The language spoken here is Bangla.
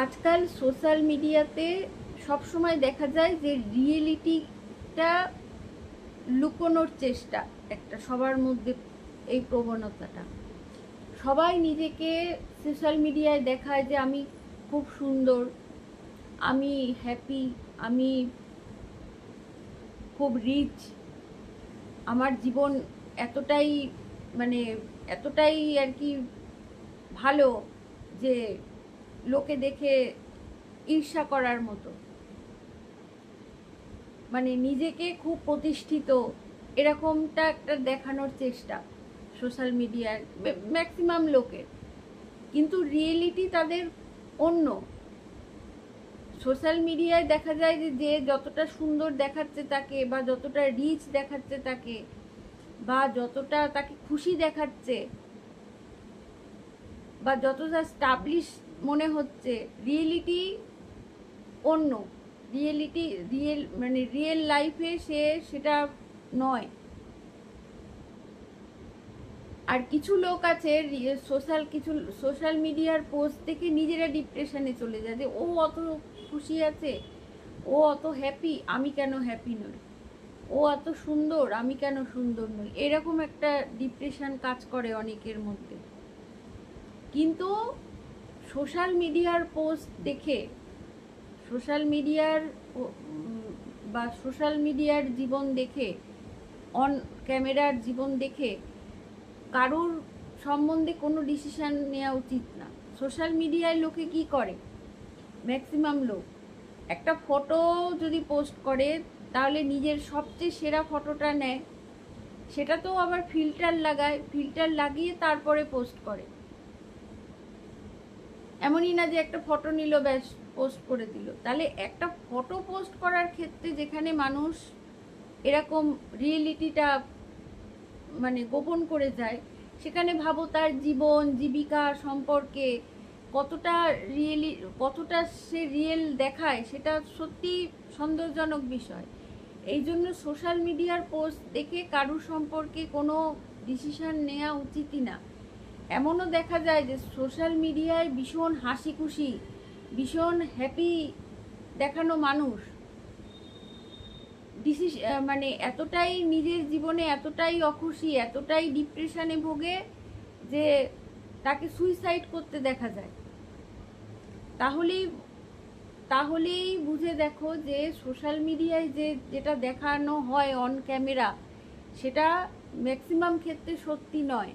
আজকাল সোশ্যাল মিডিয়াতে সবসময় দেখা যায় যে রিয়েলিটিটা লুকোনোর চেষ্টা একটা সবার মধ্যে, এই প্রবণতাটা সবাই নিজেকে সোশ্যাল মিডিয়ায় দেখায় যে আমি খুব সুন্দর, আমি হ্যাপি, আমি খুব রিচ, আমার জীবন এতটাই মানে এতটাই আর কি ভালো যে লোকে দেখে ঈর্ষা করার মতো, মানে নিজেকে খুব প্রতিষ্ঠিত এরকমটা একটা দেখানোর চেষ্টা সোশ্যাল মিডিয়ার ম্যাক্সিমাম লোকের। কিন্তু রিয়েলিটি তাদের অন্য। সোশ্যাল মিডিয়ায় দেখা যায় যে যে যতটা সুন্দর দেখাচ্ছে তাকে, বা যতটা রিচ দেখাচ্ছে তাকে, বা যতটা তাকে খুশি দেখাচ্ছে, বা যতটা স্টাবলিশ মনে হচ্ছে, রিয়েলিটি অন্য। রিয়েলিটি মানে রিয়েল লাইফে সে সেটা নয়। আর কিছু লোক আছে কিছু সোশ্যাল মিডিয়ার পোস্ট দেখে নিজেরা ডিপ্রেশনে চলে যায় যে ও অত খুশি আছে, ও অত হ্যাপি, আমি কেন হ্যাপি নই, ও এত সুন্দর, আমি কেন সুন্দর নই, এরকম একটা ডিপ্রেশন কাজ করে অনেকের মধ্যে। কিন্তু সোশ্যাল মিডিয়ার পোস্ট দেখে, সোশ্যাল মিডিয়ার বা সোশ্যাল মিডিয়ার জীবন দেখে, অন ক্যামেরার জীবন দেখে কারোর সম্বন্ধে কোনো ডিসিশন নেওয়া উচিত না। সোশ্যাল মিডিয়ায় লোকে কি করে, ম্যাক্সিমাম লোক একটা ফটো যদি পোস্ট করে তাহলে নিজের সবচেয়ে সেরা ফটোটা নেয়, সেটা তো আবার ফিল্টার লাগায়, ফিল্টার লাগিয়ে তারপরে পোস্ট করে। এমনই না যে একটা ফটো নিল ব্যাস পোস্ট করে দিল। তাহলে একটা ফটো পোস্ট করার ক্ষেত্রে যেখানে মানুষ এরকম রিয়েলিটিটা মানে গোপন করে যায়, সেখানে ভাবো তার জীবন জীবিকা সম্পর্কে কতটা সে রিয়েল দেখায়, সেটা সত্যি সন্দেহজনক বিষয়। এই জন্য সোশ্যাল মিডিয়ার পোস্ট দেখে কারুর সম্পর্কে কোনো ডিসিশন নেওয়া উচিতই না। এমনও দেখা যায় যে সোশ্যাল মিডিয়ায় ভীষণ হাসি খুশি, ভীষণ হ্যাপি দেখানো মানুষ মানে এতটাই নিজের জীবনে এতটাই অখুশি, এতটাই ডিপ্রেশনে ভোগে যে তাকে সুইসাইড করতে দেখা যায়। তাহলেই তাহলেই বুঝে দেখো যে সোশ্যাল মিডিয়ায় যেটা দেখানো হয় অন ক্যামেরা, সেটা ম্যাক্সিমাম ক্ষেত্রে সত্যি নয়।